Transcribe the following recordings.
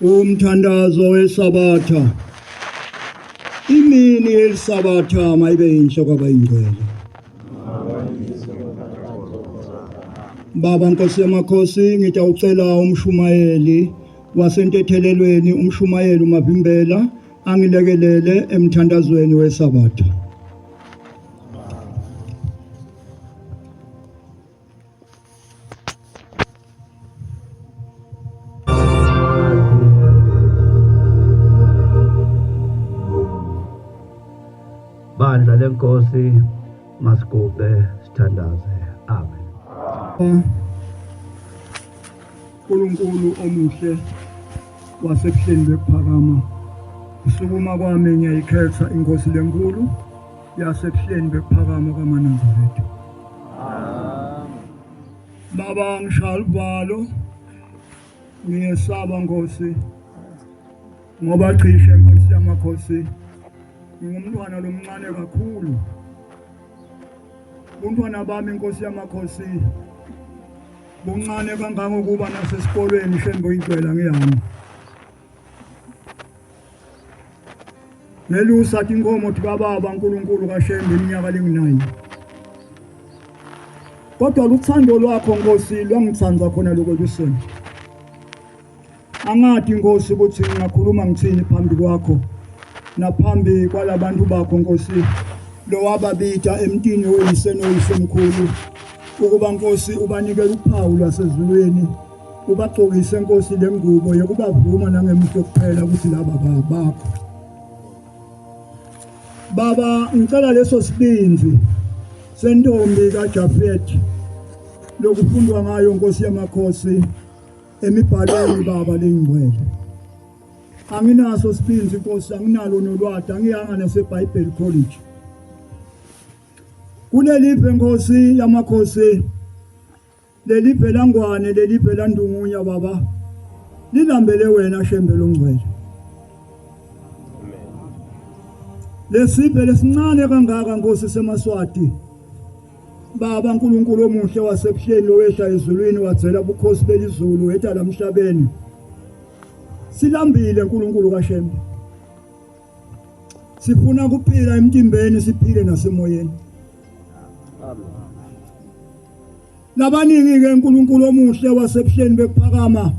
Umthandazo weSabatha. Imini yeliSabatha mayibe yinhle kwabayingcwele. Baba Nkosi yamakhosi ngitawucela umshumayeli wasentethelelweni umshumayeli uMavimbela angilekelele emthandazweni weSabatha. Bandla lenkosi masigube sithandaze. Amen. uNkulunkulu omuhle wasebuhleni bekuphakama. Usukuma kwami ngiyayikhetha inkosi lenkulu yasebuhleni bekuphakama kwaManazaretha. Baba ngishaya uvalo ngiyesaba Nkosi ngoba cishe Nkosi yamakhosi ngumntwana lomncane kakhulu. Untwana bami Nkosi yamakhosi buncane kangangokuba nasesikolweni shembo ingcwela ngiyami. Nelusa inkomo kababa uNkulunkulu kaShembe iminyaka ling9. Kodwa luthando lwakho Nkosi lwangithanza khona lokho kuseni. Angathi Nkosi ukuthi ngingakhuluma ngithini phambi kwakho naphambi kwalabantu bakho Nkosi lo wababita emntini oyise noyisemkhulu ukuba Nkosi ubanikele uphawu lwasezulwini ubagcokise Nkosi lengubo yokubavuma nangemuhle kuphela ukuthi laba bakho. Baba ngicela leso sibinzi sentombi kaJafet lokufundwa ngayo Nkosi yamakhosi emibhalweni baba lengcwele. Anginaso sibinzi Nkosi, anginalo nolwadi, angiyanga naseBible College. Kulelive Nkosi yamakhosi leli velangwane leli velandungunya baba lilambele wena Shembe longcwele. Lesiphe lesincane kangaka Nkosi seMaswati baba uNkulunkulu omuhle wasebuhleni lowehla ezulwini wadzela bukhosi belizulu wetha lamhlabeni. Silambile uNkulunkulu kaShembe. Sifuna kuphila emtimbeni siphile nasemoyeni. Labaningi ke uNkulunkulu omuhle wasebuhleni bekuphakama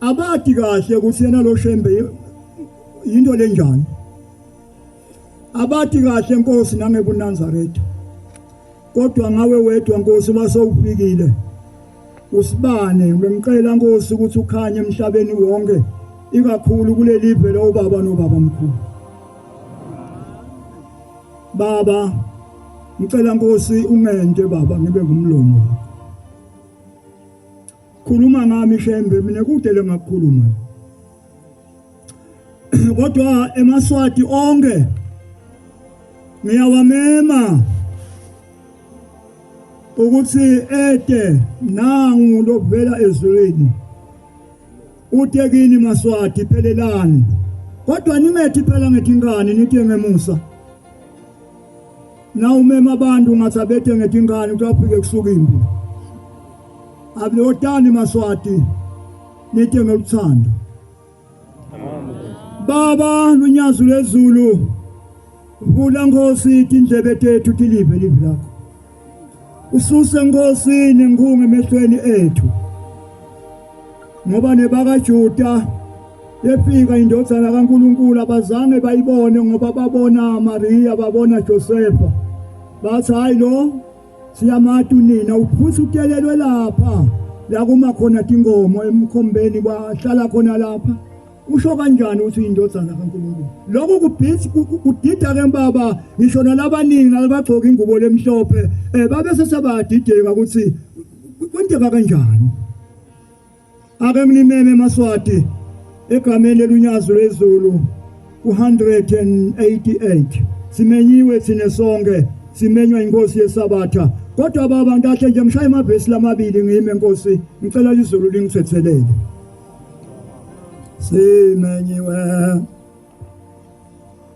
abadi kahle ukuthi yena lo Shembe into lenjani. Abadi kahle Nkosi nangebuNazaretha. Kodwa ngawe wedwa Nkosi wasowufikile. Usibane ngicela Nkosi ukuthi ukhanye emhlabeni wonke ikakhulu kuleli live lo baba nobaba mkhulu. Baba ngicela Nkosi ungente baba ngibe ngumlomo. Khuluma ngami Shembe mina kude lengakukhuluma. Kodwa eMaswati onke ngiyawamema ukuthi ede nangu lovela ezulwini utekini Maswati phelelani. Kodwa ningethi phela ngethingane nithi ngemusa. Na umema abantu ngathabethe ngethingane kutafike kusuka impi. Ablotani Maswati nithi ngeluthando. Baba lunyazo lezulu vula Nkosi indlebe tethu tilive live lakho. Ususe Nkosi nengungu emehlweni ethu. Ngoba nebakaJuda yefika indodana kaNkulunkulu abazange bayibone ngoba babona Maria babona Josepha. Bathi hayi lo siyamatu nina uphuthi utelelwe lapha la kuma khona inkomo emkhombeni kwahlala khona lapha. Usho kanjani uthi indodana kaNkulunkulu? Lokho kubhithi kudida ke baba ngisho nalabaningi nalabagcoka ingubo lemhlophe babe sesabadideka ukuthi kwenteka kanjani. Ake nginimeme Maswati egameni lunyazo lezulu u188 simenyiwe thine sonke simenywa inkosi yeSabatha. Kodwa baba ntahle nje ngishaya amavesi lamabili ngime Nkosi ngicela izulu lingithethelele. Simenyiwe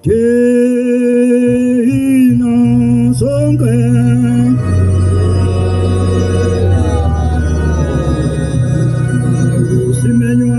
thina sonke Simenywa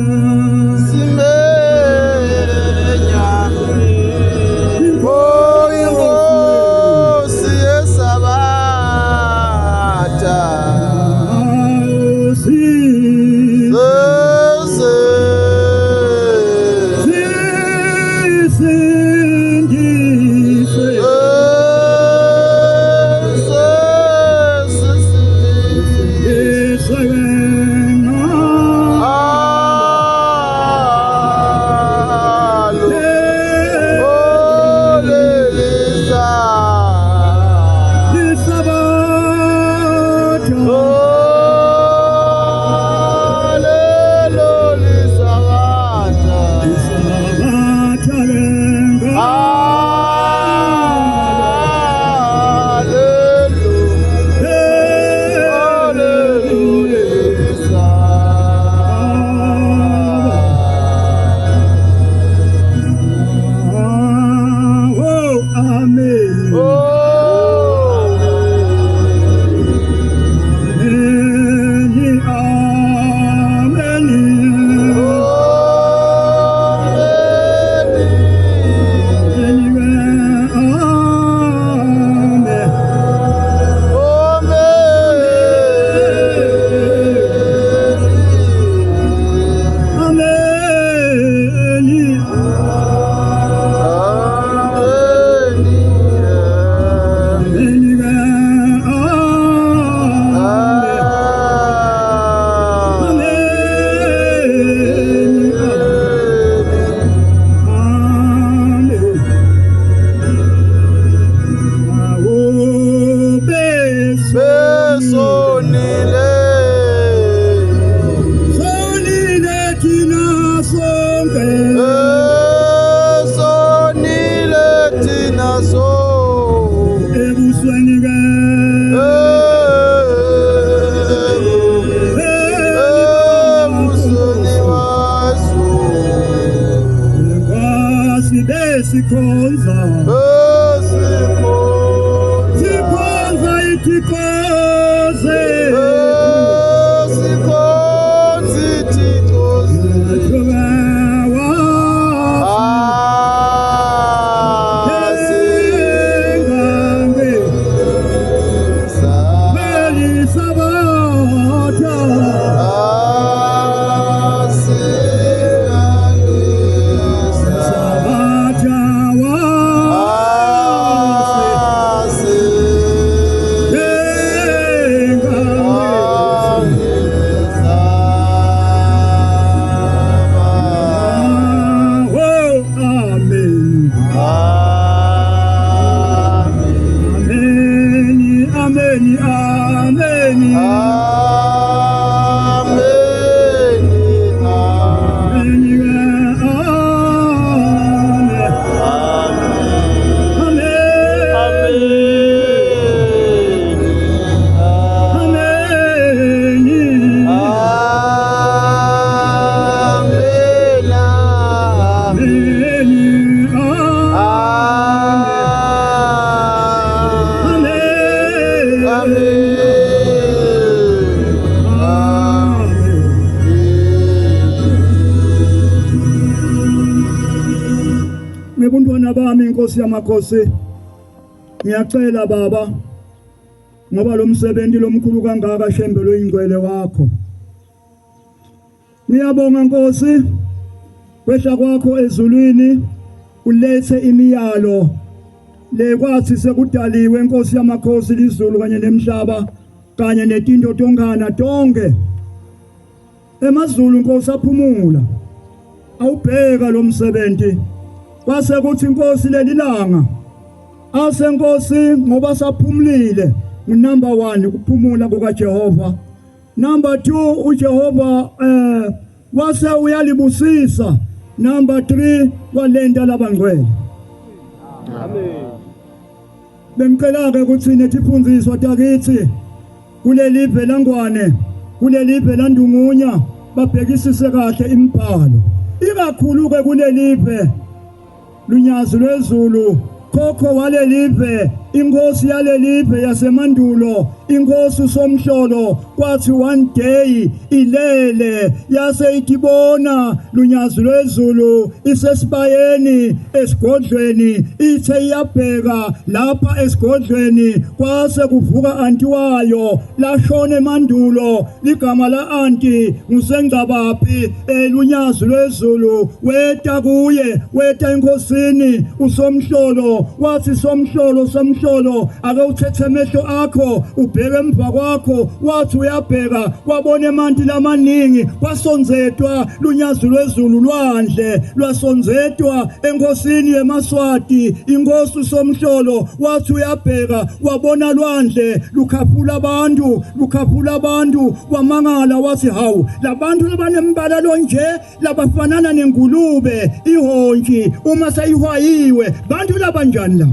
Ngebuntwana bami inkosi yamakhosi ngiyacela baba ngoba lo msebenzi lomkhulu kangaka shembelo ingcwele wakho ngiyabonga Nkosi kwehla kwakho ezulwini ulethe imiyalo lekwathi sekudaliwe inkosi yamakhosi lizulu kanye nemhlaba kanye netinto tongana tonke emazulu Nkosi aphumula awubheka lo msebenzi kwase kuthi inkosi lelilanga ase Nkosi ngoba saphumulile number 1 kuphumula kuka Jehova number 2 uJehova wase uyalibusisa number 3 walenda labangcwele amen bengicela ke ukuthi nethiphunziswa takithi kulelive langwane kulelive landungunya babhekisise kahle imibhalo ikakhulu ke kulelive lunyazi lwezulu khokho walelive inkosi yalelive yasemandulo inkosi somhlolo kwathi one day ilele yase itibona lunyazi lwezulu isesibayeni esigodlweni ithe iyabheka lapha esigodlweni kwase kuvuka anti wayo lashona emandulo ligama la anti ngusengcabaphi lunyazi lwezulu weta kuye weta inkosini usomhlolo wathi somhlolo ake uthethe amehlo akho ubheke emva kwakho wathi uyabheka wabona emanti lamaningi kwasonzetwa lunyazi lwezulu lwandle lwasonzetwa enkosini yeMaswati inkosi somhlolo wathi uyabheka wabona lwandle lukhaphula abantu wamangala wathi hawu labantu labanembala lonje labafanana nengulube ihontshi uma sayihwayiwe bantu labanjani la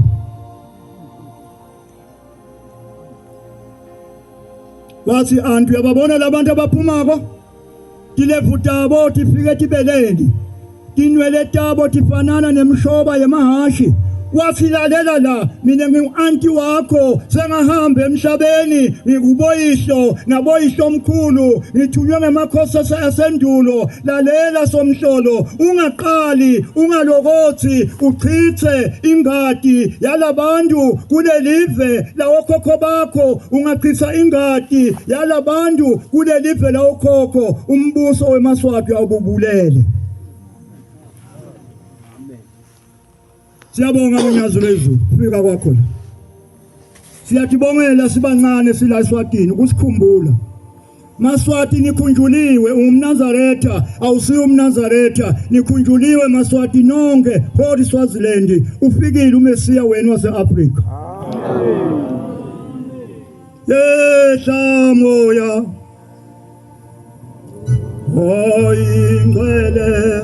wathi antu yababona labantu abaphumako tilevutabo tifike tibeleni tinwele tabo tifanana nemshoba yemahashi wathi lalela la mina ngingu-anti wakho sengahamba emhlabeni ngikuboyihlo naboyihlo omkhulu ngithunywe ngemakhosi asendulo lalela somhlolo ungaqali ungalokothi uchithe ingadi yalabantu kulelive lawokhokho bakho ungachitha ingadi yalabantu kulelive lawokhokho umbuso weMaswati awububulele Siyabonga unyazo lezulu fika kwakho la Siyatibongela sibancane sila eSwatini ukusikhumbula Maswati nikhunjuliwe umNazaretha awusiyo umNazaretha nikhunjuliwe Maswati nonke Holy Swaziland ufikile uMesiya wenu waseAfrika amen yehla moya oyingcwele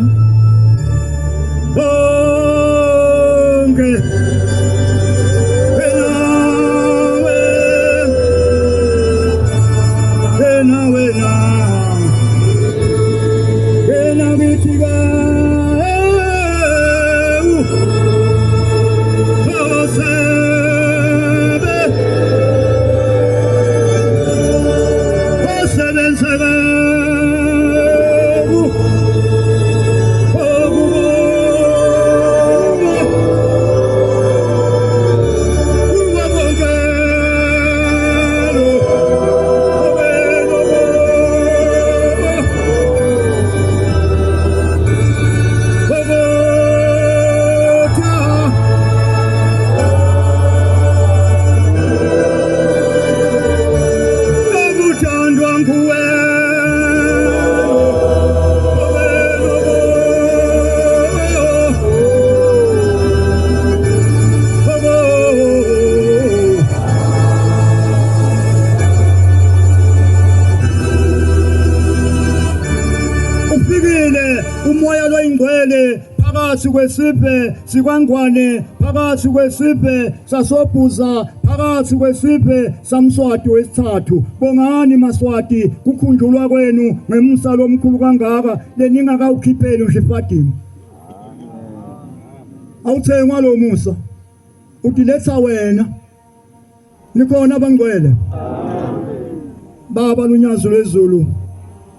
phakathi kwesiphe sikwangwane, phakathi kwesiphe sasobhuza, phakathi kwesiphe samswati wesithathu. Bongani Maswati kukhunjulwa kwenu ngemusa lomkhulu kangaka leningakawukhipheli nje eFadini. Awuthengwa lo musa uthi letha wena nikhona abangcwele. Baba lunyazo lwezulu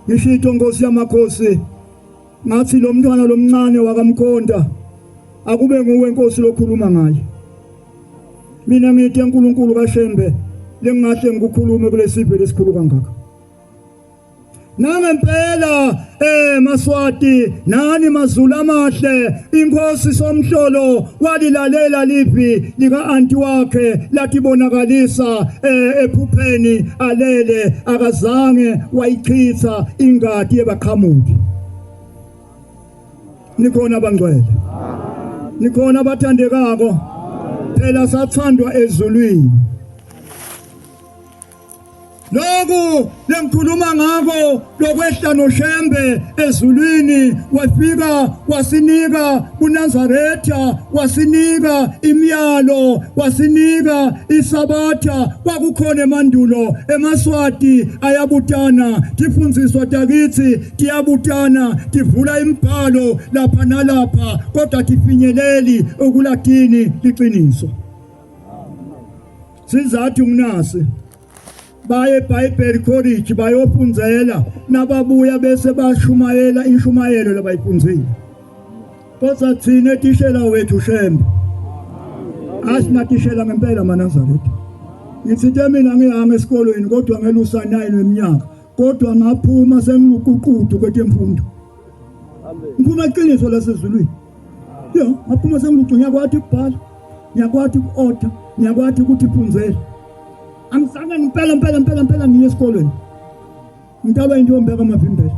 ngishito Nkosi yamakhosi ngathi lo mntwana lomncane wakamkhonda akube nguwe Nkosi lokhuluma ngaye. Mina ngithi uNkulunkulu kaShembe lengahle ngikukhulume kulesiphe lesikhulu kangaka. Nangempela Maswati nani mazulu amahle inkosi somhlolo walilalela liphi lika anti wakhe latibonakalisa ephupheni alele akazange wayichitha ingadi yebaqhamuki. Nikhona abangcwele, nikhona abathandekako, phela sathandwa ezulwini. Lokhu lengikhuluma ngako lokwehla noShembe ezulwini wafika wasinika uNazaretha, wasinika imiyalo, wasinika isabatha. Kwakukhona emandulo eMaswati ayabutana tifundziswa takithi tiyabutana tivula imibhalo lapha nalapha kodwa tifinyeleli ukulatini liqiniso. Sizathu nginasi baye Bible College bayofundzela nababuya bese bashumayela inshumayelo labayifundzile. Kodwa thina tishela wethu Shembe asina tishela ngempela maNazaretha. Ngitsithe mina ngihanga esikolweni kodwa ngelusa 9 weminyaka kodwa ngaphuma sengiluququdu kwetemfundo. Ngiphuma iqiniso lasezulwini. Ngaphuma sengiluququdu ngiyakwathi ukubhala, ngiyakwathi uku-order, ngiyakwathi ukuthi iphunzele. Angisanga ngempela ngiye esikolweni. Ngitalwa intombi kaMavimbela.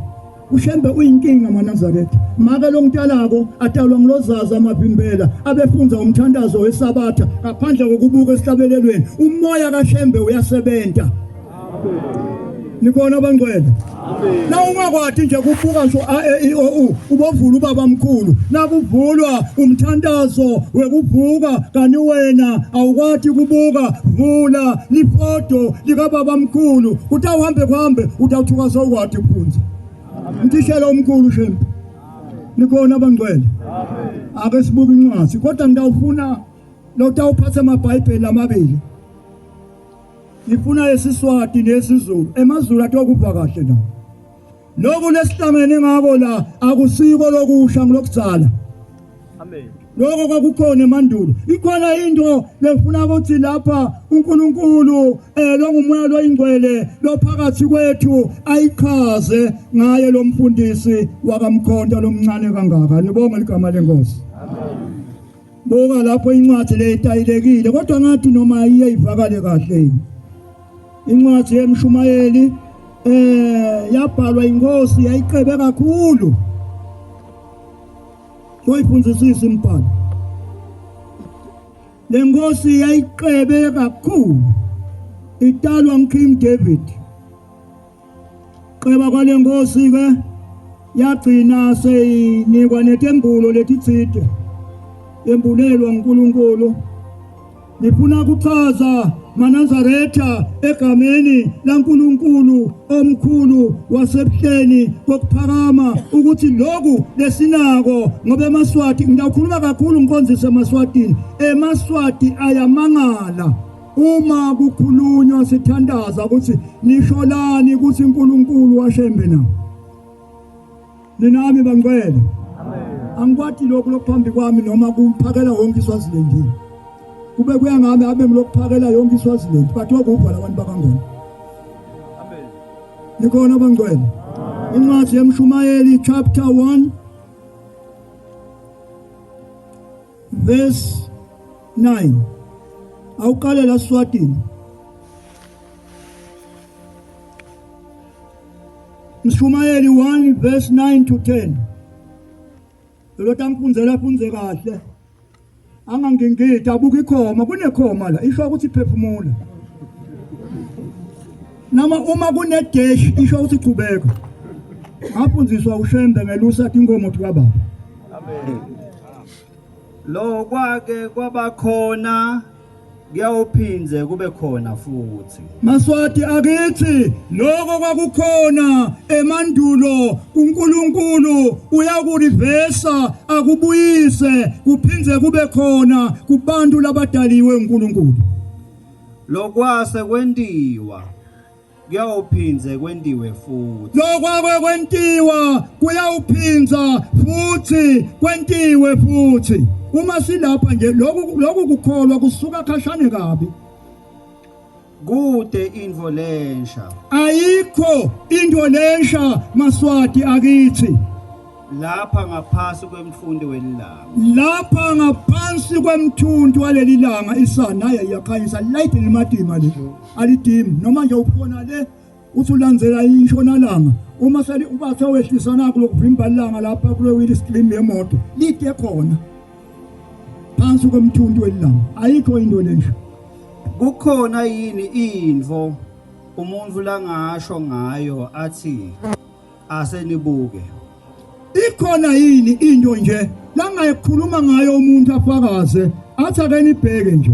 uShembe uyinkinga maNazaretha. Maka lo ngitalako atalwa ngilozaza amavimbela abefunza umthandazo wesabatha ngaphandle kokubuka esihlabelelweni. Umoya kaShembe uyasebenta. Nikona abangcwele. Na ungakwathi nje kubuka nje ubovula ubaba mkhulu nakuvulwa umthandazo wekuvuka kani wena awukwathi kubuka vula lifoto lika baba mkhulu utawuhambe kuhambe utawuthuka sokwathi kuphunza. Mtishela omkhulu Shembe. Nikona abangcwele. Ake sibuke incwadi kodwa ngidawufuna lo tawuphatha amaBhayibheli amabili. Ngifuna esiSwati nesizulu. EmaZulu atokuva kahle la. Lokhu lesihlangene ngako la akusiko lokusha ngilokudzala. Amen. Lokho kwakukhona emandulo. Ikhona into lefuna ukuthi lapha uNkulunkulu lo ngumoya lo ingcwele lo phakathi kwethu ayichaze ngaye lo mfundisi wakamkhonda lomncane kangaka. Nibonga igama leNkosi. Amen. Boka lapho incwadi le itayilekile kodwa ngathi noma iye ivakale kahle. Incwadi yeMshumayeli yabhalwa inkosi yayiqebe kakhulu. Soyifundzisisa imibhalo. Le nkosi yayiqebe kakhulu. Italwa nguKing David. Qeba kwale nkosi ke yagcina seyinikwa netembulo letitsite. Yembulelwa uNkulunkulu. Ngifuna ukuchaza maNazaretha egameni laNkulunkulu omkhulu wasebuhleni kokuphakama ukuthi lokhu lesinako ngoba eMaswati ngidawukhuluma kakhulu ngikonzise eMaswatini. EMaswati ayamangala uma kukhulunywa sithandaza ukuthi nisholani ukuthi uNkulunkulu waShembe na. Ninami bangcwele. Amen. Angikwathi lokhu lokuphambi kwami noma kumphakela wonke iSwaziland. Kube kuyangami abe ngilokuphakela yonke iSwaziland bathiwa kubhala abantu bakangona. Amen. Nikona abangcwele. Incwadi yeMshumayeli chapter 1 verse 9. Awuqale la Swatini. Mshumayeli 1 verse 9 to 10. Lo tamfundzela funze kahle. Angangingita abuka ikhoma kunekhoma la isho ukuthi iphefumula. Nama uma kune dash isho ukuthi ichubeka. Ngafundziswa uShembe ngelusa inkomo tukababa. Amen. lo kwake kwabakhona kuyawuphinze kube khona futhi. Maswati akithi lokho kwakukhona emandulo uNkulunkulu uyakurivesa akubuyise kuphinze kube khona kubantu labadaliwe uNkulunkulu. Lokwase kwentiwa kuyawuphinze kwendiwe futhi. Lokwake kwentiwa kuyawuphinza futhi kwentiwe futhi. Uma silapha nje lokhu kukholwa kusuka khashane kabi. Kude indvo lensha. Ayikho into lensha Maswati akithi. Lapha ngaphansi kwemfundo welilanga. Lapha ngaphansi kwemthuntu waleli langa isana naye iyakhanyisa light limadima le. Alidim noma nje ukhona le usulandzela ishonalanga. Uma sali ubathe wehlisana kulokuvimba ilanga lapha kule wheel stream yemoto lite khona. Phansi kwemthuntu welilanga ayikho into lensha. Kukhona yini indvo umuntu langasho ngayo athi asenibuke? Ikhona yini into nje langayikhuluma ngayo umuntu afakaze athi ake nibheke nje.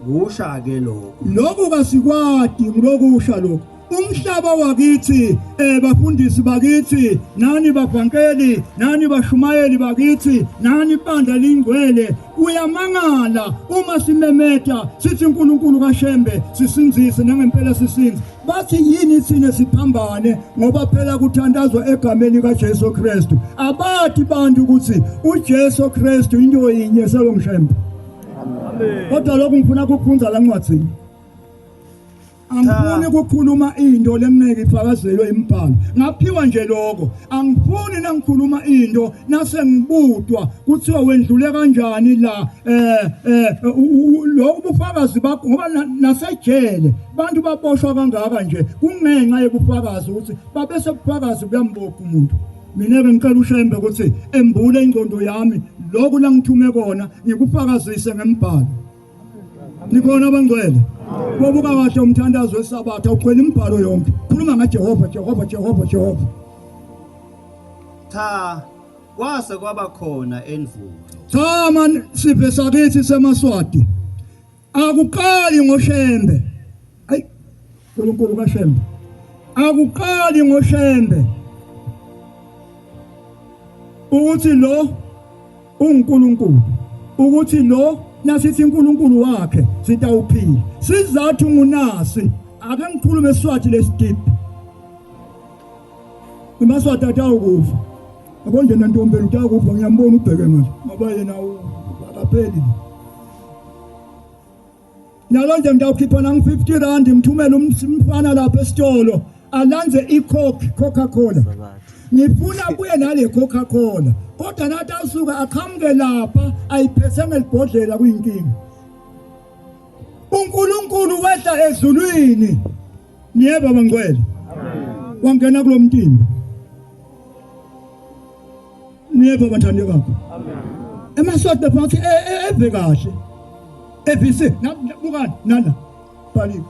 Kusha ke lokho kasikwadi ngilokusha lokho. Umhlaba wakithi bafundisi bakithi nani bavankeli nani bashumayeli bakithi nani ibandla lingcwele uyamangala uma simemeta sithi uNkulunkulu kaShembe sisinzise nangempela sisinze bathi yini sine siphambane ngoba phela kuthandazwa egameni kaJesu Kristu abathi bantu ukuthi uJesu Kristu into yinye selongishembe. Amen. Kodwa lokhu ngifuna ukuphunza la ncwadi. Angifuni ukukhuluma into lemneke ifakazelwe imibhalo. Ngaphiwa nje lokho. Angifuni nangikhuluma into nase ngibudwa kuthiwa wendlule kanjani la lokho bufakazi bakho ngoba nasejele bantu baboshwa kangaka nje kungenxa yobufakazi ukuthi babese ubufakazi kuyambopha umuntu. Mina ngicela uShembe ukuthi embule ingcondo yami lokho la ngithume kona ngikufakazise ngembhalo. Nikhona abangcwele bobuka kahle umthandazo wesabatha ugcwele imibhalo yonke khuluma ngaJehova Jehova Jehova Jehova. Cha kwase kwaba khona endvulo. Cha man siphe sakithi seMaswati akuqali ngoShembe. Hayi uNkulunkulu kaShembe akuqali ngoShembe ukuthi lo uNkulunkulu ukuthi lo nasithi uNkulunkulu wakhe sitawuphila sizathu ngunasi ake ngikhulume eSwati lesidip uMaswati atawukufa akonje nentombeni utawukufa ngiyambona ubheke manje ngoba yena akapheli nalo nje ngitawukhipha nang 50 rand ngithumela umfana lapha esitolo alanze Coca-Cola ngifuna kuye nale Coca-Cola kodwa nathi asuka aqhamuke lapha ayiphethe ngelibhodlela kuyinkinga. uNkulunkulu wehla ezulwini niyeba bangcwele wangena kulomtimba niyeba bathande kakho eMaswati bathi eve kahle evise nabukani nana bali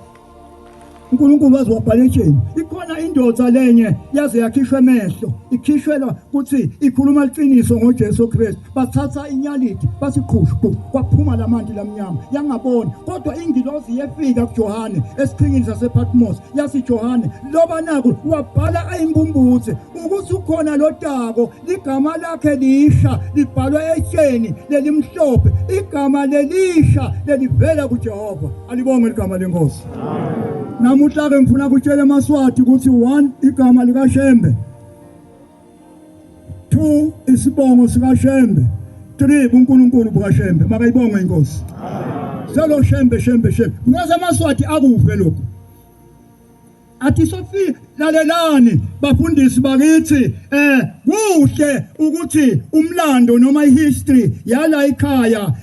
uNkulunkulu wazobhala etsheni ikhona indoda lenye yaze yakhishwe emehlo ikhishwela ukuthi ikhuluma iqiniso ngoJesu Kristu bathatha inyalithi basiqhushu kwaphuma lamanti lamnyama yangabona kodwa ingilozi yefika kuJohane esiqhingini sasePatmos yathi Johane loba naku wabhala ayimbumbuze ukuthi ukhona lotako ligama lakhe lisha libhalwa etsheni lelimhlophe igama lelisha lelivela kuJehova alibonge igama lenkosi. Namuhla ke ngifuna ukutshela eMaswati ukuthi 1 igama lika Shembe 2 isibongo sika Shembe 3 uNkulunkulu bukaShembe makayibonge inkosi. Selo Shembe ngase eMaswati akuve lokho athi Sophie lalelani bafundisi bakithi kuhle ukuthi umlando noma ihistory yala ekhaya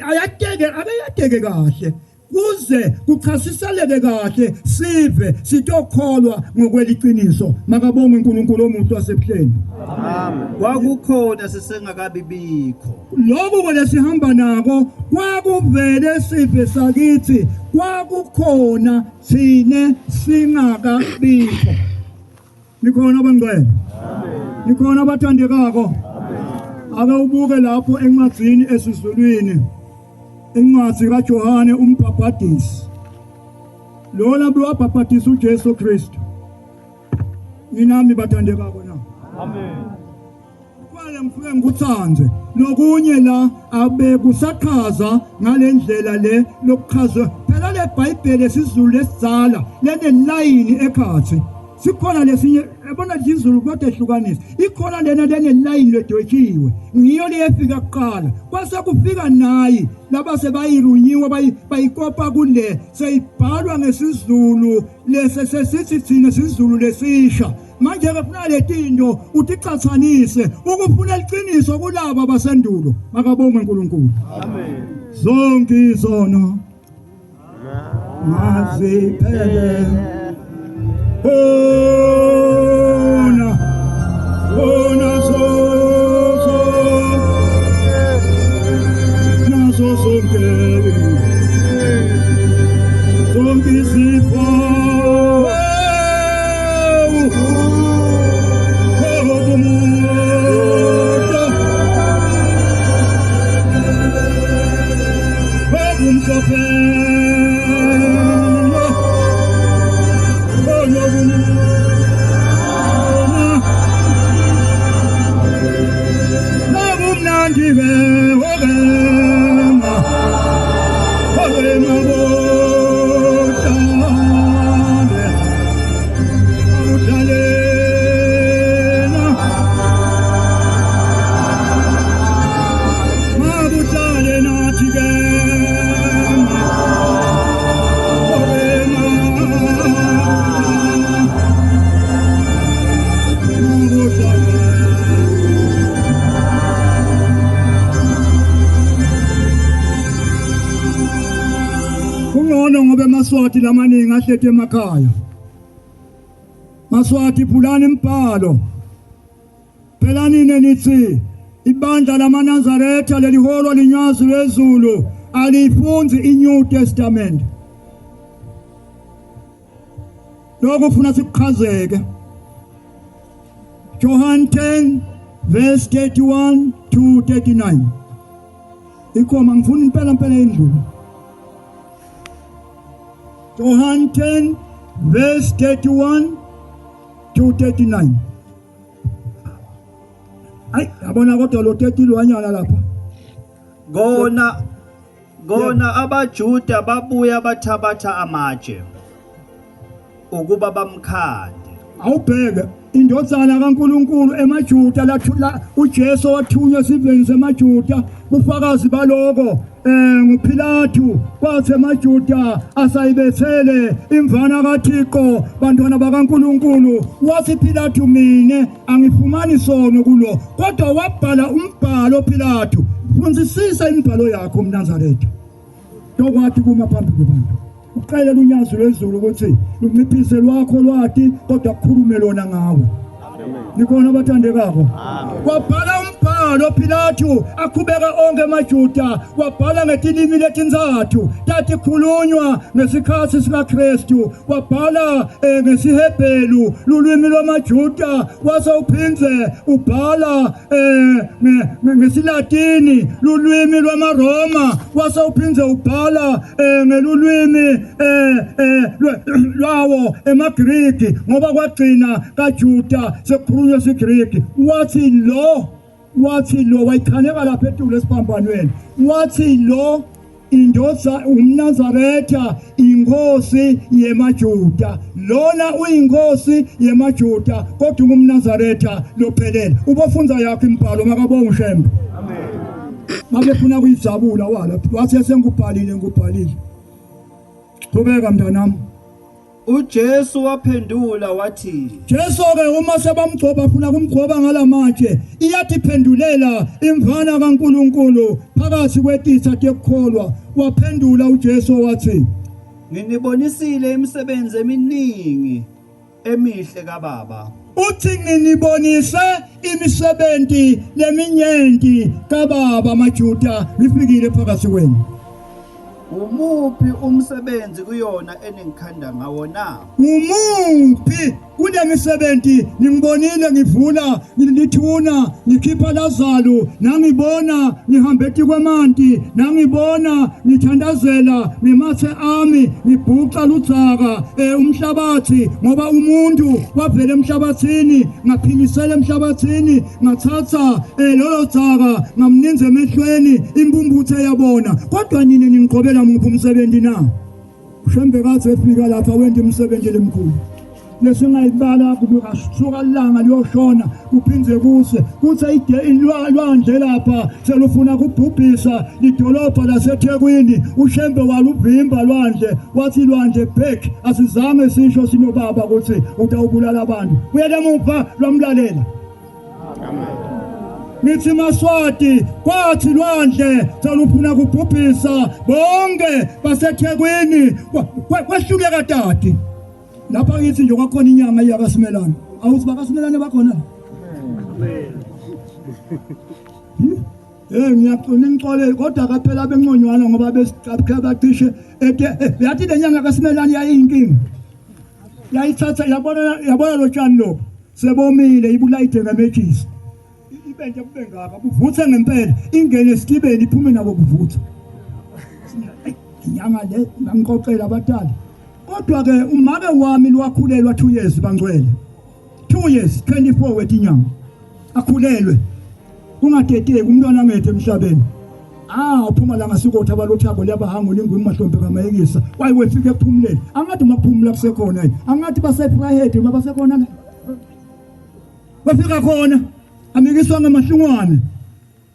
ayateke kahle kuze kuchasiseleke kahle sive sitokholwa ngokweliqiniso makabonge uNkulunkulu omuntu wasebuhleni. Amen. Kwakukhona sisengakabibikho lokho lesihamba nako kwakuvele sive sakithi kwakukhona sine singakabikho. Nikhona abangcwele nikhona abathandekako ake ubuke lapho encwadzini esizulwini incwadi kaJohane umbhaphatisi lona bewabhaphathisa uJesu Kristu ninami bathandekako na amen kwale ngifike ngikuthanze nokunye la abe kusaqhaza ngalendlela le lokuchaza phela le Bible lesizulu lesizala lene line ekhathi sikhona lesinye yabona izulu kodwa ehlukanisa ikhona lena line ledwetshiwe ngiyo leyefika kuqala kwase kufika nayi laba sebayirunyiwe bayikopa kule seyibhalwa ngesizulu lesesithi thina sizulu lesisha manje ke funa letinto uticathanise ukufuna iqiniso kulabo abasendulo makabonge uNkulunkulu amen zonke izono maziphele ona naso zonke izifo Maswati lamaningi ahlethe emakhaya Maswati phulani imbhalo phela nini nithi ibandla lamaNazaretha leliholo linyazi lezulu alifunzi iNew Testament lokho kufuna sikuchazeke John 10 verse 31 to 39 ikhoma ngifuna impela endlulu John 10 verse 31 to 39 ay yabona kodwa lo 30 wanyala lapha Gona abaJuda babuya bathabatha amatshe ukuba bamkhande awubheke indodana kaNkuluNkulu emaJuda lathula uJesu wathunywa esiveni semaJuda bufakazi baloko nguPilato kwathi emaJuda asayibethele imvana kaThixo bantwana bakaNkuluNkulu wathi Pilato mine angifumani sono kulo kodwa wabhala umbhalo Pilato funzisisa imibhalo yakho mNazaretha dokwathi kuma phambi kwabantu uqale unyazo lwezulu ukuthi lunciphise lwakho lwati kodwa kukhulume lona ngawe nikona abathandekako wabhala umbhalo Pilato akhubeka onke emaJuda wabhala ngetilimi letinzathu tathi khulunywa ngesikhathi sikaKristu wabhala ngesiHebheru lulwimi lwamaJuda wase uphinze ubhala ngesiLatini lulwimi lwamaRoma wase uphinze ubhala ngelulwimi lwawo emaGriki ngoba kwagcina kaJuda sekukhulunywa isiGriki wathi lo wayikhaneka lapha etulo esiphambanweni wathi lo indoda umNazaretha inkosi yemaJuda lona uyinkosi yemaJuda kodwa umNazaretha lophelele ubofunza yakhe imibhalo makabonga uShembe amen mabefuna kuyijabula wala wathi sengubhalile qhubeka mntanami uJesu waphendula wathi Jesu ke uma sebamgcoba afuna kumgcoba ngalamatshe iyatiphendulela imvana kaNkuluNkulu phakathi kwetitha tekukholwa waphendula uJesu wathi nginibonisile imisebenzi eminingi emihle kaBaba uthi nginibonise imisebenzi leminyenti kaBaba maJuda lifikile phakathi kwenu umuphi umsebenzi kuyona eningikhanda ngawo na umuphi kunemisebenzi ngibonile ngivula ngilithuna ngikhipha lazalo nangibona ngihambeti kwemanti nangibona ngithandazela ngemathe ami ngibhuqa ludzaka umhlabathi ngoba umuntu wavela emhlabathini ngaphilisela emhlabathini ngathatha lolo dzaka ngamninza emehlweni imbumbuthe yabona kodwa nini ngiqhobela muphi umsebenzi na Shembe kaze efika lapha wenda umsebenzi lemkhulu lesingayibala kubasuka ilanga liyoshona kuphindze kuse ide ilwandle lapha selufuna kubhubhisa idolobha laseThekwini uShembe waluvimba lwandle wathi lwandle back asizange sisho sinobaba ukuthi utawubulala abantu uyelemupha lwamlalela Nithi Maswati kwathi lwandle selufuna kubhubhisa bonke baseThekwini kweshuke katati lapha ngithi nje kwakhona inyanga iyakasimelana awuthi bakasimelane bakhona ngiyaqona ngixole kodwa kaphela benconywana ngoba besikhabacishe yathi lenyanga kasimelane yayinkingi yayithatha yabona lo tshani lo sebomile ibulayide ngamejisi ibende kube ngaka buvuthe ngempela ingene esitibeni iphume nabo buvutha inyanga le ngangixoxela abatali kodwa ke umake wami lwakhulelwa 2 years bangcwele 2 years 24 wetinyanga akhulelwe kungadedeki umntwana ngethe emhlabeni uphuma la ngasikotha abalothabo liyabahango lingwe mahlombe kamayekisa wayi wefike ekuphumuleni angathi maphumula kusekhona angathi baseprivate babasekhona la bafika khona amikiswa ngamahlungwane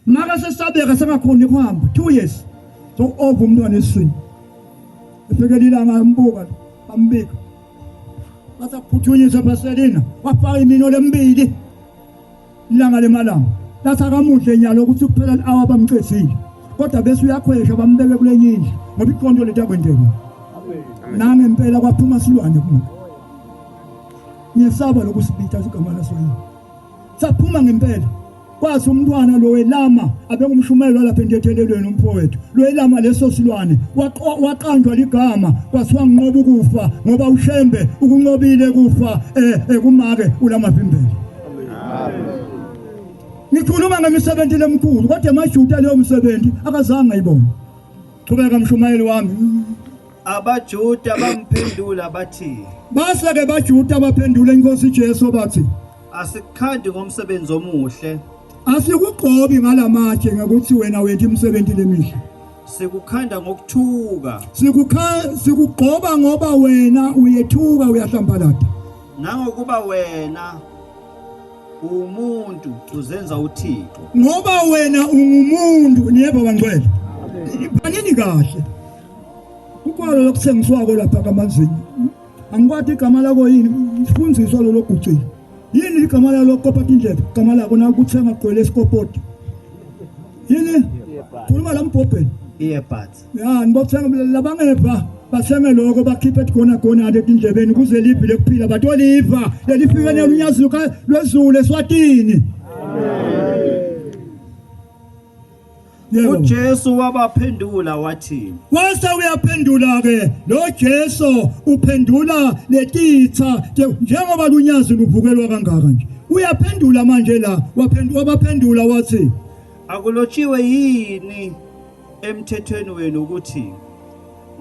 maka sesabeka sengakhona ukuhamba 2 years so over umntwana esini efekelila ngambuka bambika basaphuthunyiswa baselina wafaka imino lembili ilanga lemalanga lasakamuhle nyalo ukuthi kuphela hour bamcethile kodwa bese uyakhwesha bambeke kulenye indlu ngoba iqondo lethu akwendeka nami impela kwaphuma silwane kuma ngiyasaba lokusibitha igama lasoyini saphuma ngempela kwathi umntwana lo welama abengumshumelo lapha endethelelweni umfowethu lo welama leso silwane waqanjwa ligama kwathiwa nqoba ukufa ngoba uShembe ukunqobile kufa kumake ulamavimbeli Nikhuluma ngemisebenzi lemkhulu kodwa emashuta leyo msebenzi akazange ayibone qhubeka mshumayeli wami abaJuda bamphendula bathi base ke baJuda baphendula inkosi Jesu bathi asikhandi ngomsebenzi omuhle asikugqobi ngalamatshe ngokuthi wena wenza imisebenzi lemihle sikukhanda ngokuthuka sikugqoba ngoba wena uyethuka uyahlambalata nangokuba wena umuntu uzenza uThixo ngoba wena ungumuntu niyeba bangcwele banini kahle ukwalo lokuthengiswa lapha kamanzini angikwathi igama lakho yini sifundziswa lo logucile yini igama lalo kopata indlela igama lakho na ukuthenga gqwele esikopoti yini khuluma la mbhobheni earbuds ngibothenga labangeva bathenge lokho bakhiphe khona letindlebeni kuze livi lekuphila bathi oliva lelifika nelunyazi lwezulu eSwatini uJesu wabaphendula wathi wase uyaphendula ke lo Jesu uphendula letitha njengoba lunyazi luvukelwa kangaka nje uyaphendula manje la wabaphendula wathi akulotshiwe yini emthethweni wenu ukuthi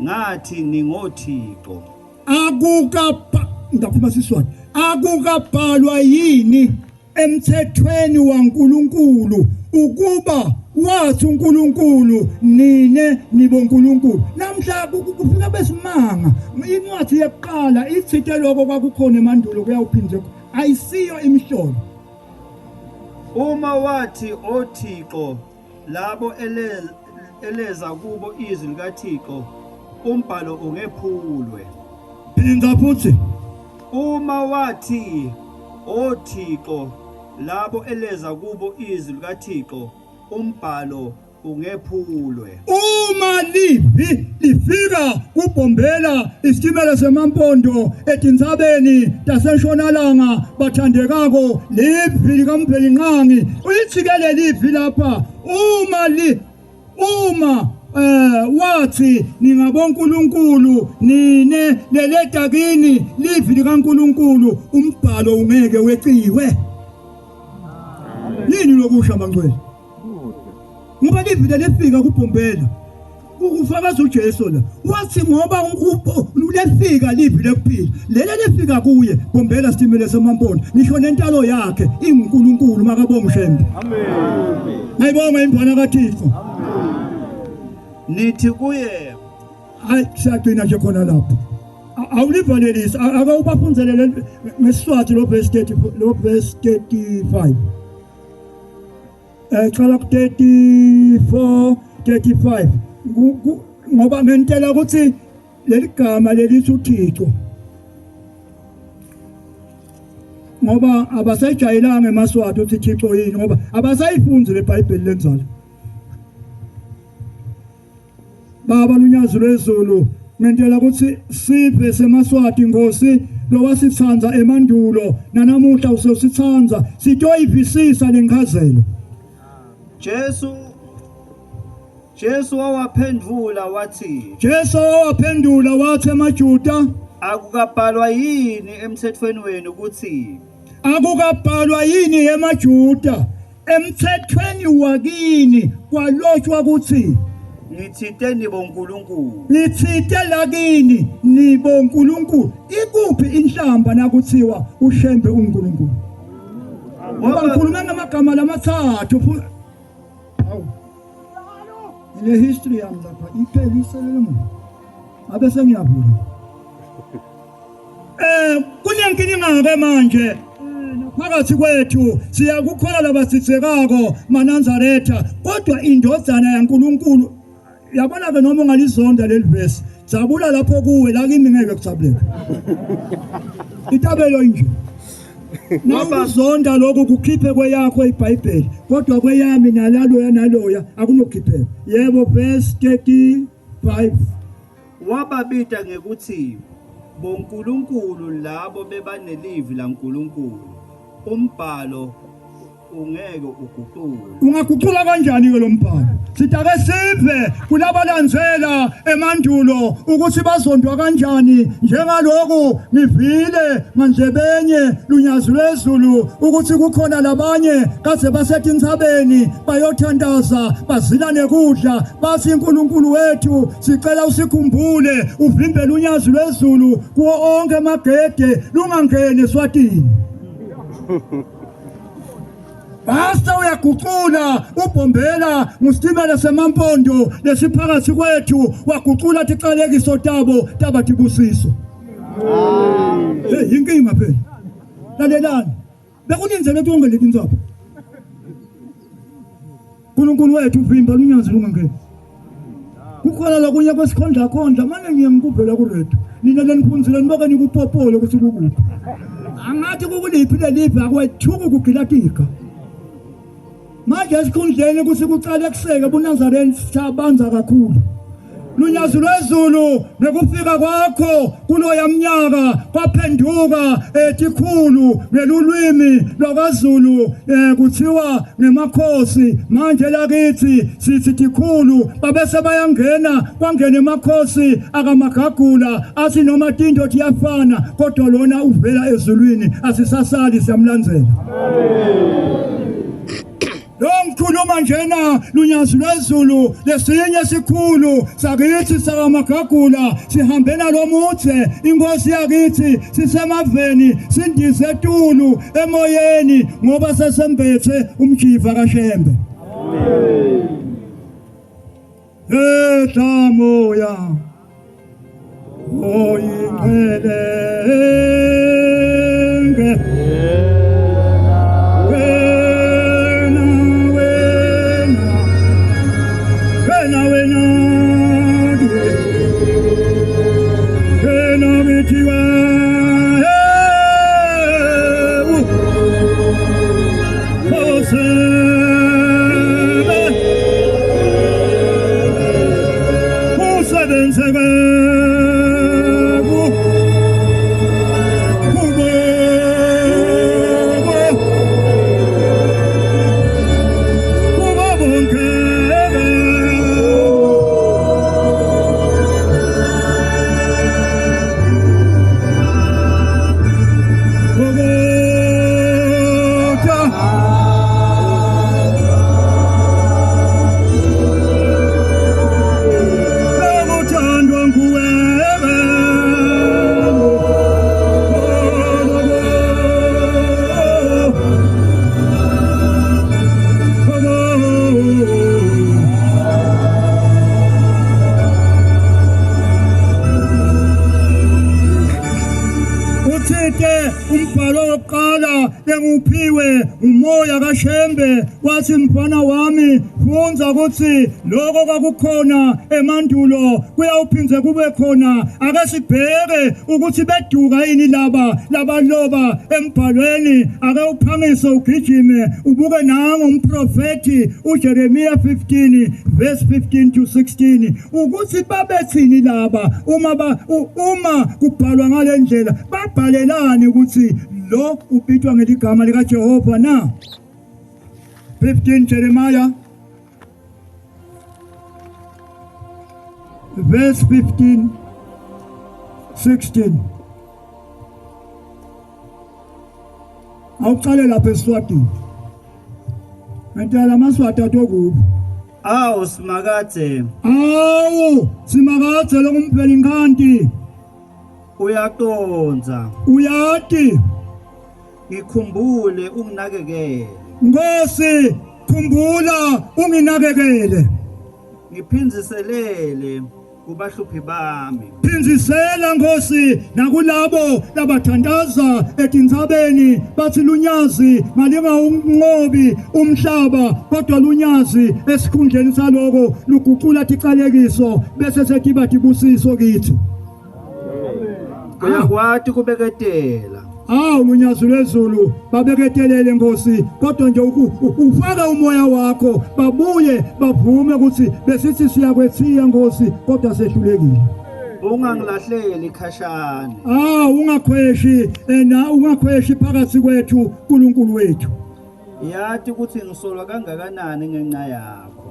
ngathi ningoThixo ngaphuma siswati akukabhalwa yini emthethweni waNkulunkulu ukuba wathi uNkulunkulu nine nibonkulunkulu namhla kufika besimanga incwadi yeqala ithithe lokho kwakukhona emandulo kuyawuphindze ayisiyo imihlolo uma wathi oThixo labo eleza kubo izwi likaThixo umbhalo ungephulwe phinda futhi uma wathi oThixo labo eleza kubo izwi likaThixo umbhalo ungephulwe uma lifika kubhombela isitimela semampondo etinzabeni taseshonalanga bathandekako livi likaMphelinqangi uyithikele livi lapha uma wathi ningabonkulunkulu nine leleta kini livi likaNkulunkulu umbhalo ungeke weciwe. Yini lokusha mangcwele? Ngoba livi lefika kuBhombela ufakaza uJesu la wathi ngoba lefika livi lekuphila lele lefika kuye Bhombela sitimele semampondo ngisho nentalo yakhe inguNkulunkulu makabonga uShembe. Amen. Ngiyibonga indwana kaThixo. Nithi kuye hayi siyagcina nje khona lapho awulivalelisa aka ubafunzelele ngeSiswati lo verse 35 chala ku 34 35 ngoba ngentela ukuthi leli gama lelithi uThixo ngoba abasajayelanga eMaswati uthi Thixo yini ngoba abasayifunzi leBhayibheli lenzalo. Baba lunyazo lwezulu ngentela ukuthi sive seMaswati Nkosi lo wasithanza emandulo nanamuhla usosithanza sitoyivisisa lenkhazelo. Jesu wawaphendula wathi emaJuda akukabhalwa yini emthethweni wenu ukuthi emaJuda emthethweni wakini kwalotshwa ukuthi ngithite nibonkulunkulu lakini nibonkulunkulu ikuphi inhlamba nakuthiwa uShembe uNkulunkulu ngoba ngikhuluma ngamagama lamathathu le history yami lapha iphelisele abe sengiyavula kunenkinga ke manje phakathi kwethu siyakukholwa labasithekako maNazaretha kodwa indodana yaNkulunkulu yabona ke noma ungalizonda leli verse zabula lapho kuwe la kimi ngeke kutsabuleke itabelo nje Nawuzonda lokho kukhiphe kweyakho iBhayibheli kodwa kweyami naloya akunokhipheka. Yebo verse 35 wababita ngekuthi bonkulunkulu labo bebanelivi laNkulunkulu umbhalo ungeke uguqulwe. Ungaguqula kanjani ke lo mbhalo? Sitake sive kulabalandzela emandulo ukuthi bazondwa kanjani njengaloku ngivile mandlebenye lunyazo lwezulu ukuthi kukhona labanye kaze basethi insabeni bayothandaza bazila nekudla bathi uNkulunkulu wethu sicela usikhumbule uvimbele unyazo lwezulu kuwo onke amagede lungangene eSwatini. Basta uyaguqula uBhombela ngisitimela semampondo lesiphakathi kwethu waguqula athi qalekiso taba tibusiso. Yinkinga phela. Lalelani. Bekuninzele konke leti nzapho. uNkulunkulu wethu uvimba lunyazo lungangeni. Kukhona lokunye kwesikhondla khondla manje ngiyangikuvela kuredo. Nina leniphunzile niboke nikupopole ukuthi kukuphi. Angathi kukuliphi lelivi akwethuku kugilatika. Manje esikhundleni ukuthi kuqala kuseke buNazareni sabanza kakhulu. Lunyazo lwezulu nekufika kwakho kuloya mnyaka kwaphenduka etikhulu nelulwimi lokwaZulu kuthiwa ngemakhosi manje lakithi sithi tikhulu babese bayangena kwangena emakhosi akamagagula athi noma tindo tiyafana kodwa lona uvela ezulwini asisasali siyamlandzela. Lomkhuluma njena lunyazo lwezulu lesinye sikhulu sakithi sakamagagula sihambena lomuthe inkosi yakithi sisemaveni sindize etulu emoyeni ngoba sesembethe umjiva kaShembe. Moya oyinqelenge Manje umbhalo wokuqala enguphiwe umoya kaShembe wathi mfana wami funza ukuthi lokho kwakukhona emandulo kuyawuphinze kube khona ake sibheke ukuthi beduka yini labaloba embhalweni ake uphangise ugijime ubuke nango umprofeti uJeremiah 15 verse 15 to 16 ukuthi babethini laba uma kubhalwa ngale ndlela babhalelani ukuthi lo ubitwa ngeligama lika Jehova na 15 Jeremiah verse 15 16 awuqale lapha eSwatini ngentala amaswati atokubo awu simakade simakade lokumphela inkanti uyaqonza uyati ngikhumbule unginakekele Nkosi khumbula unginakekele ngiphinziselele kubahluphi bami phinzisela Nkosi nakulabo labathandaza etintsabeni bathi lunyazi malinga unqobi umhlaba kodwa lunyazi esikhundleni saloko luguqula tiqalekiso bese sethi bathi busiso kithi uyakwati kubeketela lunyazi lwezulu babeketelele Nkosi kodwa nje ufaka umoya wakho babuye bavume ukuthi besithi siyakwethiya Nkosi kodwa sehlulekile ungangilahleli ikhashana ungakhweshi ungakhweshi phakathi kwethu uNkulunkulu wethu yathi ukuthi ngisolwa kangakanani ngenxa yakho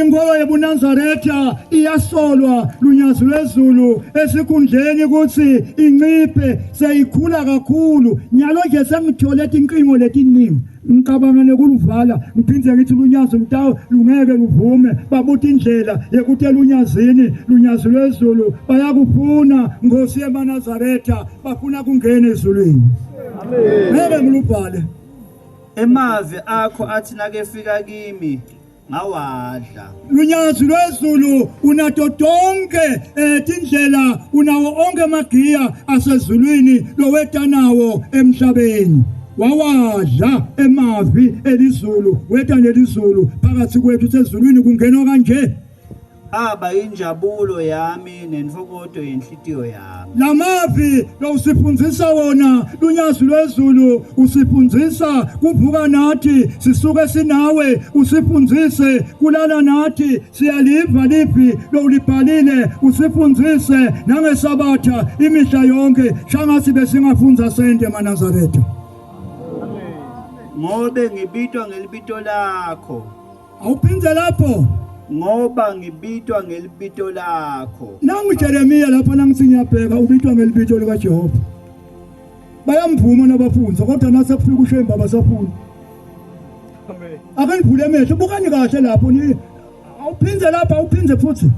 ingoma yebuNazaretha iyasolwa lunyazi lwezulu esikhundleni ukuthi inciphe seyikhula kakhulu nyalo nje sengithole inkingo letiningi ngicabanga nekuluvala ngiphindze ngithi lunyazi mtawo lungeke luvume babuthi indlela yekuthi lunyazini lunyazi lwezulu bayakufuna Nkosi yebuNazaretha bafuna kungena ezulwini amen ngeke ngilubhale emavi akho athi nakefika kimi ngawadla lunyazi lwezulu unato tonke tindlela unawo onke magiya asezulwini lowetanawo emhlabeni wawadla emavi elizulu weta nelizulu phakathi kwethu sezulwini kungena kanje aba injabulo yami nenfokodo yenhlitiyo yami lamavi lo usifundzisa wona lunyazi lwezulu usifundzisa kuvuka nathi sisuke sinawe usifundzise kulala nathi siyaliva liphi lo ulibhalile usifundzise nangesabatha imihla yonke shangathi besingafunza sente eNazaretha ngobe ngibitwa ngelibito lakho awuphindze lapho ngoba ngibitwa ngelibito lakho nangu Jeremiah lapha nangithi ngiyabheka ubitwa ngelibito lika Jehova bayamvuma nabafunza kodwa nase kufika uShembe abasafuni amen ake nivule emehlo bukani kahle lapho ni awuphindze lapha awuphindze futhi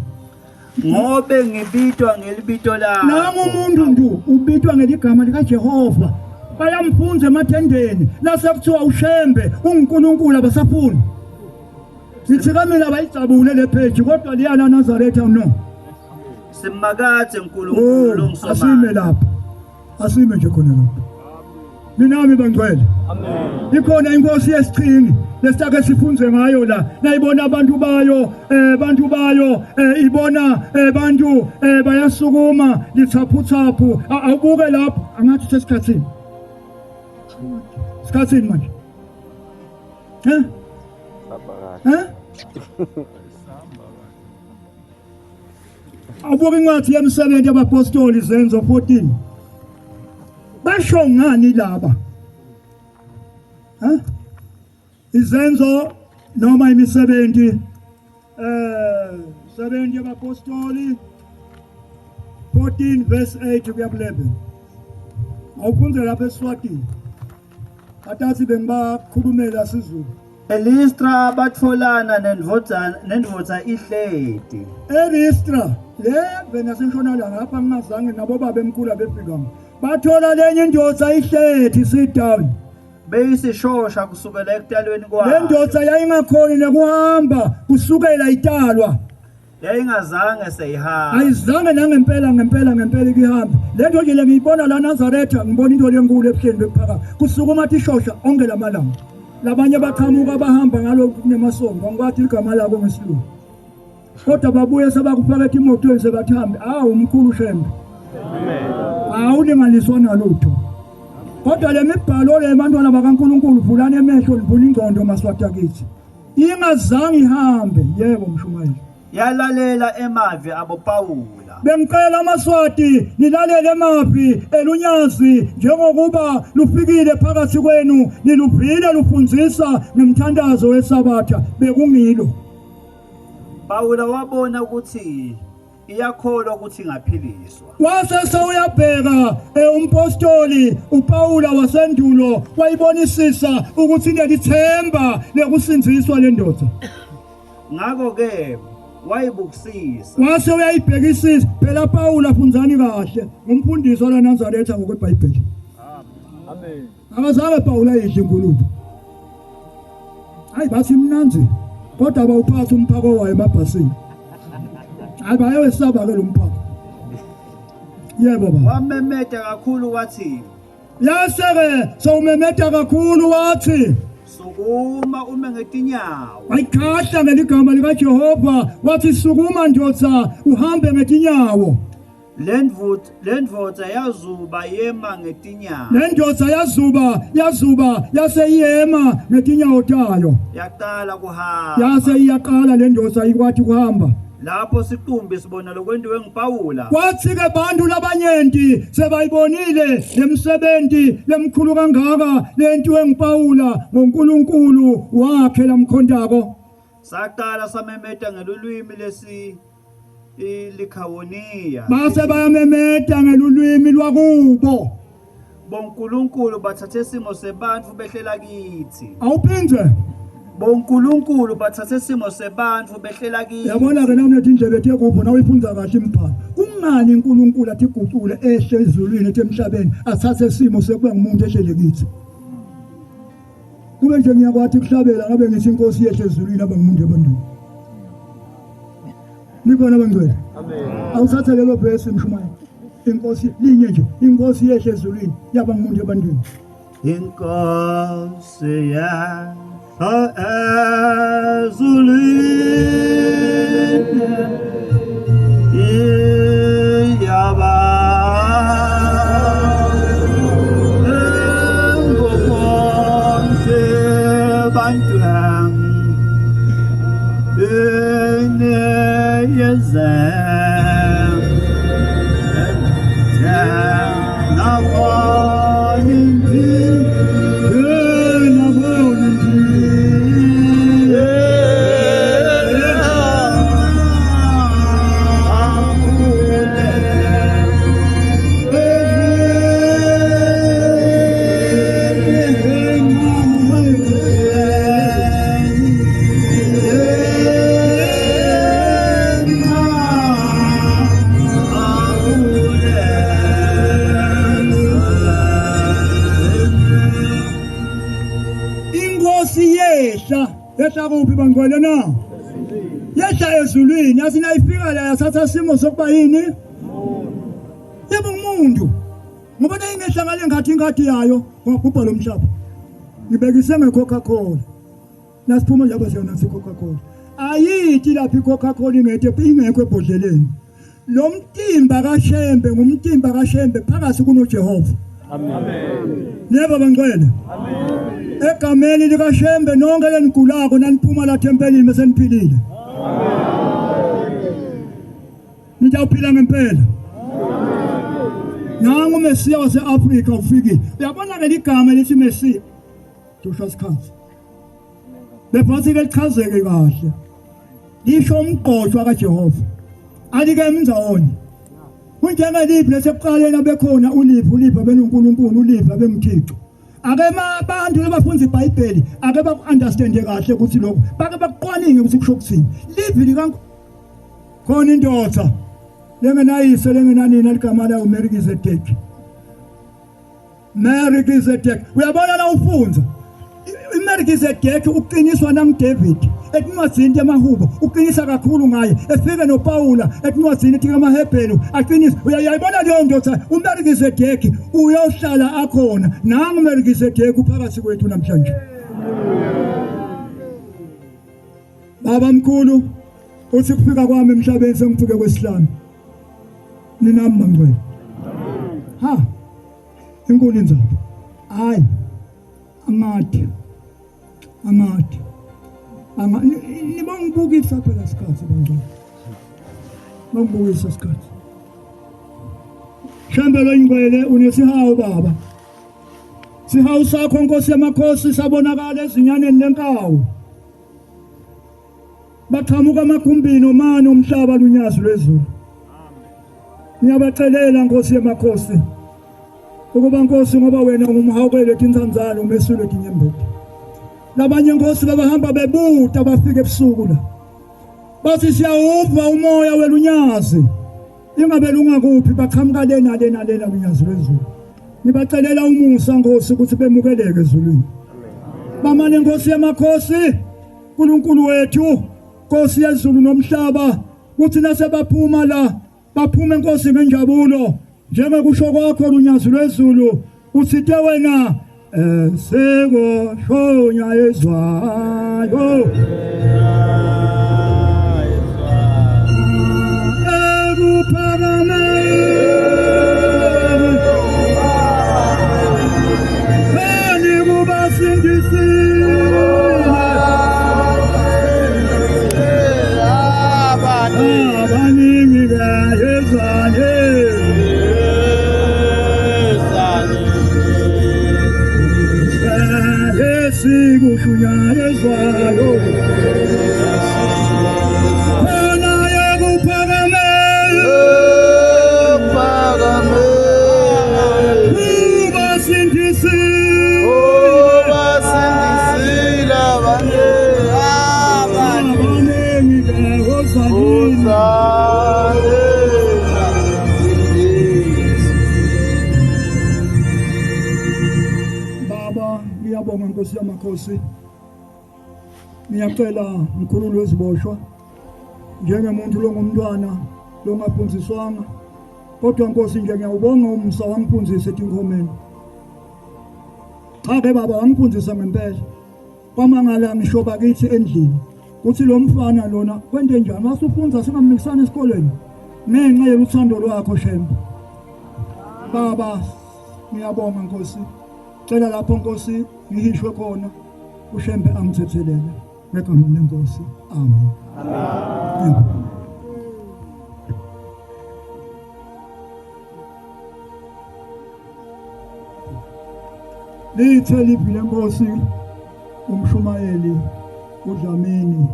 ngobe ngibitwa ngelibito lakho nangu umuntu ndu ubitwa ngeligama lika Jehova bayamfunza emathendeni lase kuthiwa uShembe uNkulunkulu abasafuni sithi kamina bayijabule lepheji kodwa liyana Nazaretha no simakade uNkulunkulu longisoma asime lapha asime nje khona lapha minami bangcwele amen ikhona inkosi yesichini lesitake sifunze ngayo la nayibona abantu bayo ibona abantu bayasukuma lithaphutaphu awubuke lapha angathi sesikhatsini manje abuke incwadi yemisebenzi yabapostoli Izenzo 14 basho ngani laba Izenzo noma imisebenzi 7 yabapostoli 14 verse 8 kuya 11 awufunze lapha eSwatini atathi bengibakhulumela sizulu eListra batfolana nendvodza ihleti eListra vena sentshonalanga lapha ngingazange nabo baba emkhulu befika bathola lenye indodza ihleti sit down beyisishosha kusukela ekutalweni kwayo le ndodza yayingakhoni nekuhamba kusukela italwa yayingazange seyihamba. ayizange ngempela ihambe lento nje ngiyibona la Nazaretha ngibona into lenkulu ebuhleni bephaka kusukuma athi shosha onke lamalanga labanye baqhamuka bahamba ngalokhu kunemasongo ngikwathi igama labo ngesilungu kodwa babuye sebakufaka emotweni sebathambe umkhulu shembe awulinganiswa nalutho kodwa le mibhalo le bantwana bakaNkulunkulu vulani emehlo livula ingqondo maswata kithi ingazange ihambe yebo mshumayeli yalalela emavi abo Pawula. Bengicela amaswati nilalele emavi elunyazi njengokuba lufikile phakathi kwenu niluvile lufundzisa nemthandazo wesabatha bekungilo. Pawula wabona ukuthi iyakholwa ukuthi ngaphiliswa. Wase sewuyabheka umpostoli uPawula wasendulo wayibonisisa ukuthi nelithemba lekusindziswa lendoda. Ngakho ke wayibukisisa. Wase uyayibhekisisa phela Pawula funzani kahle umfundisi la Nazaretha ngokweBhayibheli. Amen. Akazange Pawula yidla inkulumo. Hayi bathi mnanzi kodwa abawuphatha umphako wayo emabhasini. Abayewesaba ke lo mphako. Yebo baba. Wamemeda kakhulu wathi. Yaseke sowumemeda kakhulu wathi. Sukuma ume ngetinyawo. Ayikhahla ngeligama lika Jehova wathi sukuma ndoda uhambe ngetinyawo. Lendvodza yazuba yema ngetinyawo. Lendoda yazuba yaseyema ngetinyawo tayo. Yaqala kuhamba. Yase iyaqala lendoda ikwathi kuhamba. Lapho siqumbi sibona lokwenziwe nguPawula. Kwathi ke bantu labanyenti sebayibonile lemsebenzi lemkhulu kangaka lento engiPawula ngoNkulunkulu wakhe lamkhondako. Saqala samemeta ngelulwimi likhawoniya. Base bayamemeta ngelulwimi lwakubo. BoNkulunkulu bathathe isimo sebantfu behlela kithi. Awuphinze BoNkulunkulu bathathe isimo sebantfu behlela kithi. Yabona ke nawunethi indlebe ethe kupho nawe iphunza kahle imibhalo. Kungani uNkulunkulu athi gucule ehle ezulwini etemhlabeni athathe isimo sekuba ngumuntu ehlele kithi. Kube nje ngiyakwathi kuhlabela ngabe ngithi inkosi yehle ezulwini aba ngumuntu ebantwini. Nibona bangcwele. Amen. Awusathe lelo verse mshumayeli. Inkosi linye nje inkosi yehle ezulwini yaba ngumuntu ebantwini. Inkosi ya ezulwini yaba ngokonke bantwini yehla kuphi bangcwele na yehla ezulwini yasina ifika la yasatha isimo sokuba yini yebo umuntu ngoba nayingehlangane ngathi yayo ngokubha lo mhlaba ngibekise ngeCoca-Cola nasiphuma nje abasiyona siCoca-Cola ayithi lapha iCoca-Cola ingekho ebhodleleni lo mtimba kaShembe ngumtimba kaShembe phakathi kunoJehova. Amen. Yebo bangcwele. Amen. Egameni lika Shembe nonke lenigulako naniphuma la tempelini bese niphilile. Amen. Nijawuphila ngempela. Nangu Mesiya waseAfrika ufikile. Uyabona ke ligama lithi Mesiya. Joshua Sikhathi. Bephathi ke lichazeke kahle. Lisho umqoqo kaJehova. Alike emnzawoni. Kunjengeliphi lesekuqaleni abekhona uliphi abenuNkulunkulu uliphi abemthixo. Ake abantu abafunza iBhayibheli ake baku-understand kahle ukuthi lokho bake bakuqwaninge ukuthi kusho ukuthini. Livi likanku khona indoda lengenayise lengenanini ligama layo Melkizedeki. Melkizedeki uyabona la ufunza iMelkizedeki uqiniswa naMdavid encwadzini yamahubo uqinisa kakhulu ngaye efike noPaula encwadzini kaMahebhelu aqinisa uyayibona leyo ndoda uMelkisedeki uyohlala akhona nangu uMelkisedeki phakathi kwethu namhlanje Baba mkhulu uthi kufika kwami emhlabeni sengifike kwesihlanu ninami mangcwele ha inkulu inzaba hayi amade nibangibukisa phela isikhathi bangcwele bangibukisa isikhathi Shambelo ingcwele unesihawu baba sihawu sakho Nkosi yamakhosi sabonakala ezinyaneni lenkawu baqhamuka amagumbini omani omhlaba lunyazi lwezulu Ngiyabacelela Nkosi yamakhosi ukuba Nkosi ngoba wena ungumhawukele tinzanzalo umesule tinyembeti labanye Nkosi babahamba bebuta bafike ebusuku la bathi siyawuva umoya welunyazi ingabe lungakuphi baqhamuka lena lunyazi lwezulu Nibacelela umusa Nkosi ukuthi bemukeleke ezulwini bamane Nkosi yamakhosi uNkulunkulu wethu Nkosi yezulu nomhlaba kuthi nasebaphuma la baphume Nkosi ngenjabulo njengokusho kwakho lunyazi lwezulu uthite wena seko shonya ezwayo ebuphakame bani kubasindisi abaningi kayezane Sikushunyayezwayo khona yekuphakame ubasindisile abaningi Baba ngiyabonga Nkosi yamakhosi ngiyacela mkhulu weziboshwa njengemuntu longumntwana longaphunziswanga kodwa Nkosi nje ngiyawubonga umsa wangiphunzisa etinkhomeni cha ke baba wangiphunzisa ngempela kwamangala ngisho bakithi endlini kuthi lo mfana lona kwente njani wasufunza singamnikisana esikoleni ngenxa yeluthando lwakho Shembe baba ngiyabonga Nkosi cela lapho Nkosi ngihishwe khona uShembe angithethelele ngegama leNkosi amen lithe liphile Nkosi umshumayeli uDlamini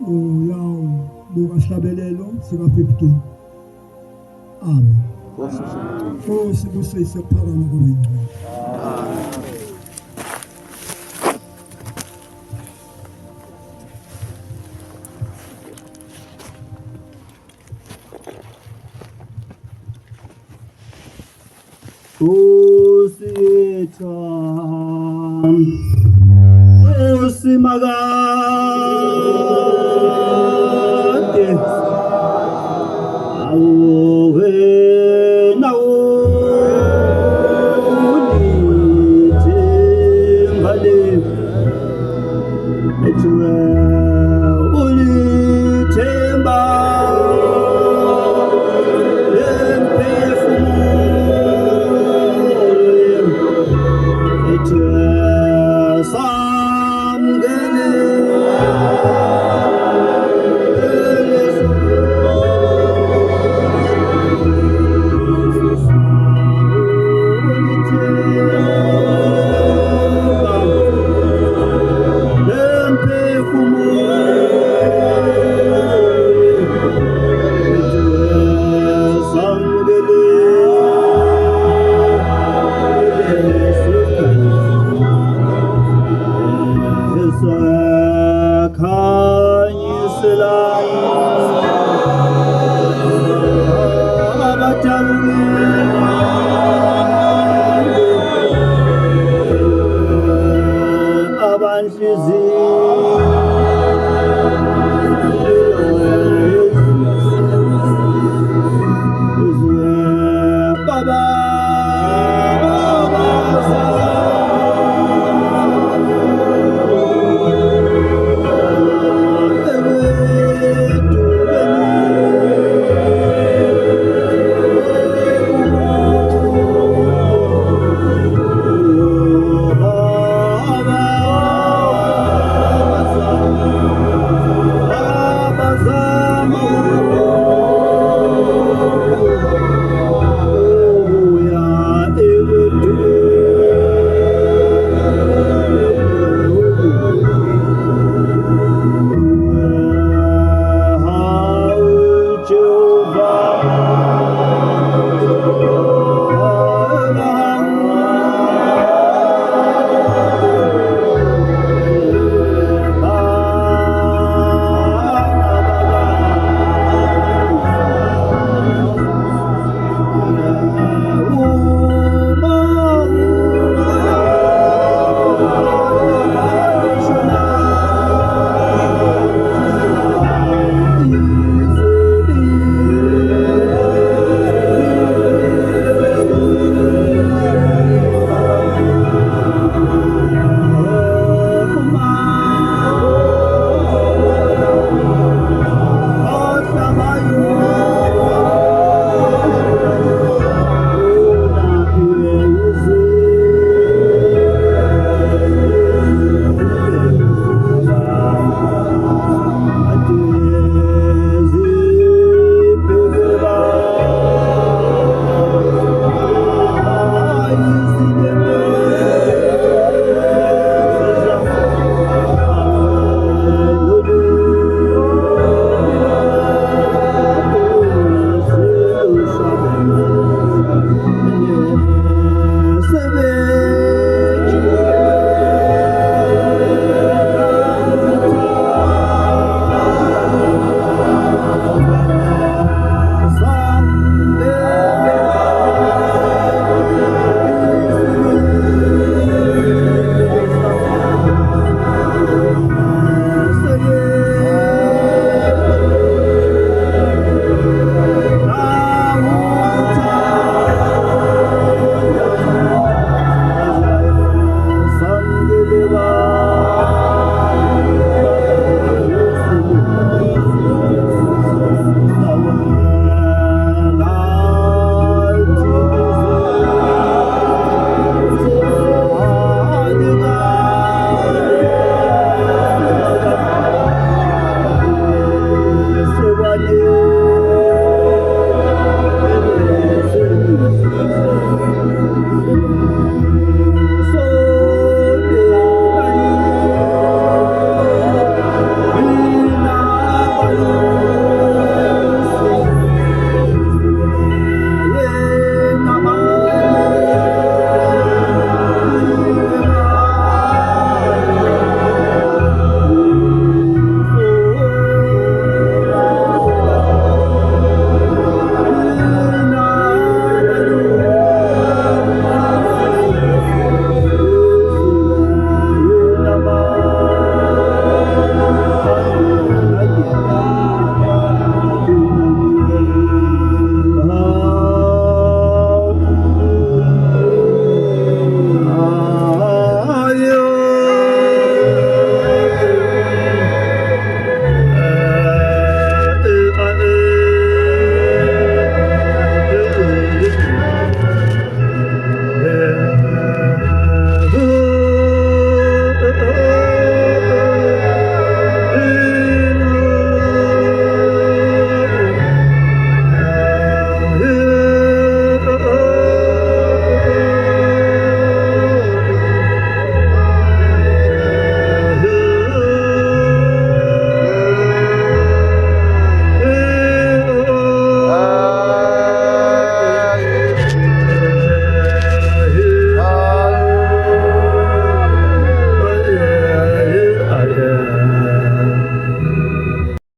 uyawu bukahlabelelo sika 15 amen Nkosi busise kuphakama kwengcwele Osimagade awe na ulithembale etwe ulithemba abanhliziyo